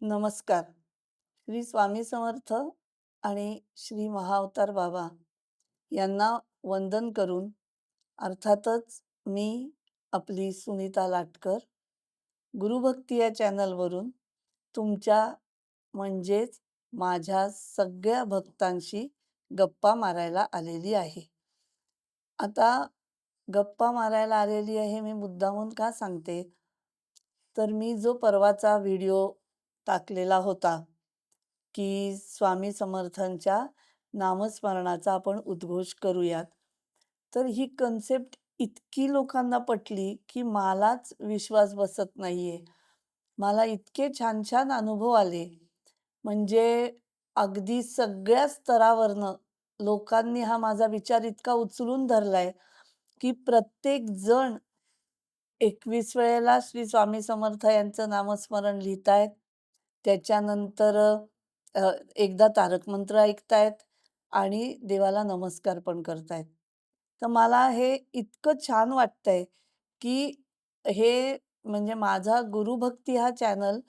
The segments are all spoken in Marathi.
नमस्कार. श्री स्वामी समर्थ आणि श्री महाअवतार बाबा यांना वंदन करून अर्थातच मी आपली सुनीता लाटकर गुरुभक्ती या चॅनलवरून तुमच्या म्हणजेच माझ्या सगळ्या भक्तांशी गप्पा मारायला आलेली आहे. आता गप्पा मारायला आलेली आहे मी मुद्दामून का सांगते? तर मी जो परवाचा व्हिडिओ टाकलेला होता, की स्वामी समर्थांच्या नामस्मरणाचा आपण उद्घोष करूयात. तर ही कन्सेप्ट इतकी लोकांना पटली, की मलाच विश्वास बसत नाहीये. मला इतके छान-छान अनुभव आले. म्हणजे अगदी सगळ्या स्तरावरनं लोकांनी हा माझा विचार इतका उचलून धरलाय, की प्रत्येक जण 21 वेळेला श्री स्वामी समर्थ यांचं नामस्मरण लिहितायत. त्याच्यानंतर एकदा तारक मंत्र ऐकतायत आणि देवाला नमस्कार पण करतायत. तर मला हे इतकं छान वाटतंय, की हे म्हणजे माझा गुरुभक्ती हा चॅनल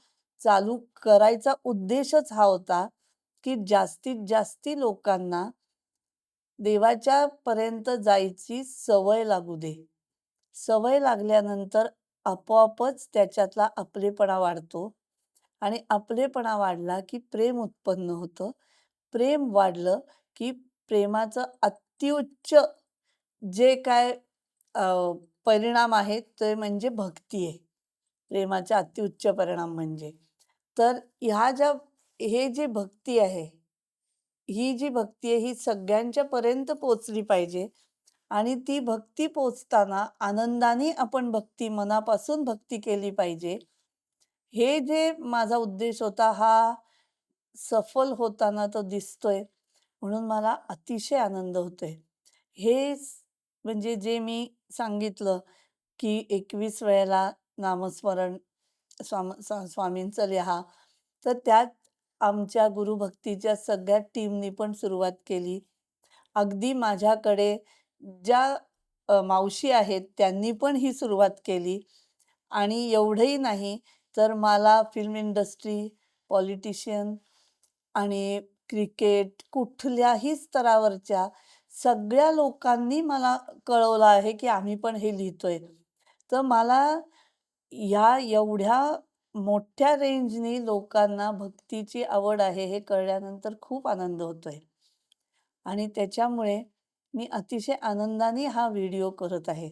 चालू करायचा उद्देशच हा होता, की जास्तीत जास्ती लोकांना देवाच्या पर्यंत जायची सवय लागू दे. सवय लागल्यानंतर आपोआपच त्याच्यातला आपलेपणा वाढतो आणि आपलेपणा वाढला की प्रेम उत्पन्न होतं. प्रेम वाढलं की प्रेमाचं अत्युच्च जे काय अ, परिणाम आहेत ते म्हणजे भक्ती आहे. प्रेमाचे अत्युच्च परिणाम म्हणजे. तर हे जे भक्ती आहे, ही जी भक्ती आहे ही सगळ्यांच्या पर्यंत पोहोचली पाहिजे आणि ती भक्ती पोहोचताना आनंदाने आपण भक्ती मनापासून भक्ती केली पाहिजे. हे जे माझा उद्देश होता हा सफल होताना तो दिसतोय म्हणून मला अतिशय आनंद होतोय. म्हणजे जे मी सांगितलं, की 21 वेळेला नामस्मरण स्वामींचं लिहा. तर त्यात आमच्या गुरुभक्तीच्या सगळ्या टीमनी पण सुरुवात केली. अगदी माझ्याकडे ज्या मावशी आहेत त्यांनी पण ही सुरुवात केली आणि एवढंही नाही तर मला फिल्म इंडस्ट्री, पॉलिटिशियन आणि क्रिकेट कुठल्याही स्तरावरच्या सगळ्या लोकांनी मला कळवलं आहे, की आम्ही पण हे लिहितोय. तर मला ह्या एवढ्या मोठ्या रेंजनी लोकांना भक्तीची आवड आहे हे कळल्यानंतर खूप आनंद होतोय. आणि त्याच्यामुळे मी अतिशय आनंदाने हा व्हिडिओ करत आहे.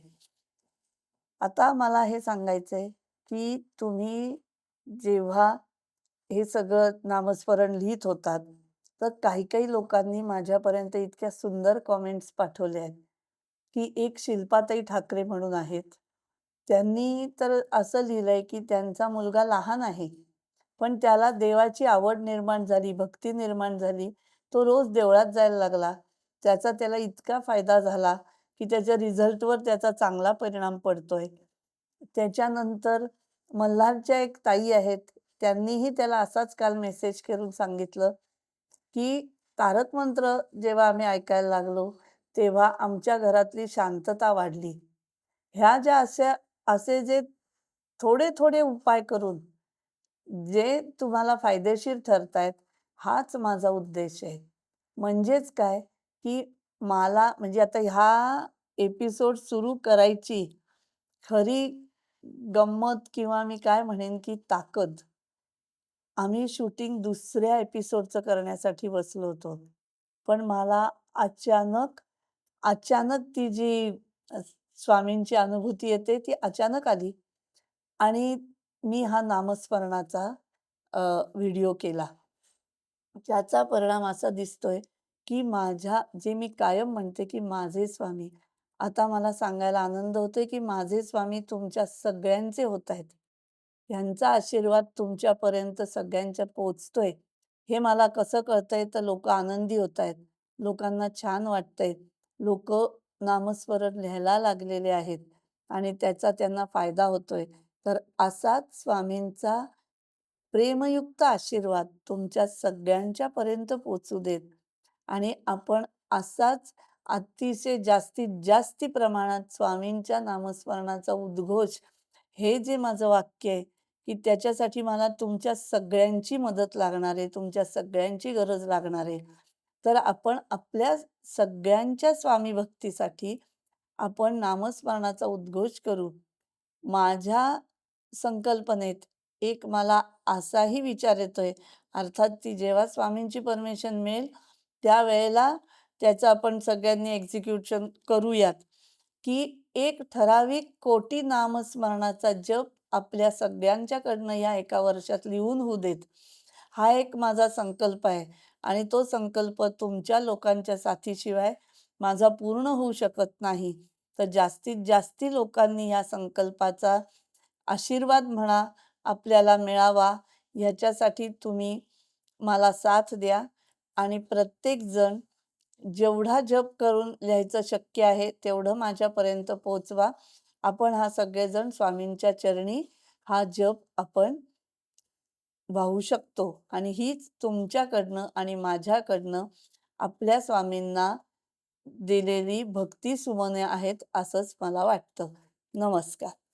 आता मला हे सांगायचंय, की तुम्ही जेव्हा हे सगळं नामस्मरण लिहीत होतात, तर काही-काही लोकांनी माझ्यापर्यंत इतक्या सुंदर कमेंट्स पाठवल्या आहेत, की एक शिल्पाताई ठाकरे म्हणून आहेत. त्यांनी तर असं लिहिलंय, की त्यांचा मुलगा लहान आहे, पण त्याला देवाची आवड निर्माण झाली, भक्ती निर्माण झाली. तो रोज देवळात जायला लागला. त्याचा त्याला इतका फायदा झाला, की त्याच्या रिझल्टवर त्याचा चांगला परिणाम पडतोय. त्याच्यानंतर मल्हारच्या एक ताई आहेत, त्यांनीही त्याला असाच काल मेसेज करून सांगितलं, की तारक मंत्र जेव्हा आम्ही ऐकायला लागलो, तेव्हा आमच्या घरातली शांतता वाढली. ह्या ज्या असे जे थोडे-थोडे उपाय करून, जे तुम्हाला फायदेशीर ठरतायत, हाच माझा उद्देश आहे. म्हणजेच काय, की मला म्हणजे आता ह्या एपिसोड सुरू करायची खरी गंमत किंवा मी काय म्हणेन, की ताकद आम्ही शूटिंग दुसऱ्या एपिसोडचं करण्यासाठी बसलो होतो. पण मला अचानक, अचानक ती जी अ, स्वामींची अनुभूती येते ती अचानक आली आणि मी हा नामस्मरणाचा व्हिडिओ केला. ज्याचा परिणाम असा दिसतोय, की जे मी कायम म्हणते, की माझे स्वामी. आता मला सांगायला आनंद होतोय, की माझे स्वामी तुमच्या सगळ्यांचे होत आहेत. यांचा आशीर्वाद तुमच्यापर्यंत सगळ्यांच्या पोहोचतोय. हे मला कसं कळतंय, तर लोकं आनंदी होतायत. लोकांना छान वाटतंय. लोकं नामस्मरण लिहायला लागलेले आहेत आणि त्याचा त्यांना फायदा होतोय. तर असाच स्वामींचा प्रेमयुक्त आशीर्वाद तुमच्या सगळ्यांच्या पर्यंत पोहोचू देत आणि आपण असाच अतिशय जास्तीत जास्ती प्रमाणात स्वामींच्या नामस्मरणाचा उद्घोष हे जे माझं वाक्य आहे, की त्याच्यासाठी मला तुमच्या सगळ्यांची मदत लागणार आहे, तुमच्या सगळ्यांची गरज लागणार आहे. तर आपण आपल्या सगळ्यांच्या स्वामी भक्तीसाठी आपण नामस्मरणाचा उद्घोष करू. माझ्या संकल्पनेत एक मला असाही विचार येतोय, अर्थात ती जेव्हा स्वामींची परमिशन मिळेल, त्यावेळेला त्याचं आपण सगळ्यांनी एक्झिक्युशन करूयात, की एक ठराविक कोटी नामस्मरणाचा जप आपल्या सगळ्यांच्याकडनं या एका वर्षात लिहून होऊ देत. हा एक माझा संकल्प आहे आणि तो संकल्प तुमच्या लोकांच्या साथीशिवाय माझा पूर्ण होऊ शकत नाही. तर जास्तीत जास्ती लोकांनी या संकल्पाचा आशीर्वाद म्हणा आपल्याला मिळावा ह्याच्यासाठी तुम्ही मला साथ द्या आणि प्रत्येकजण जेवढा जप करून लिहायचं शक्य आहे तेवढं माझ्यापर्यंत पोहोचवा. आपण हा सगळेजण स्वामींच्या चरणी हा जप आपण वाहू शकतो आणि हीच तुमच्याकडनं आणि माझ्याकडनं आपल्या स्वामींना दिलेली भक्ती सुमने आहेत असंच मला वाटतं. नमस्कार.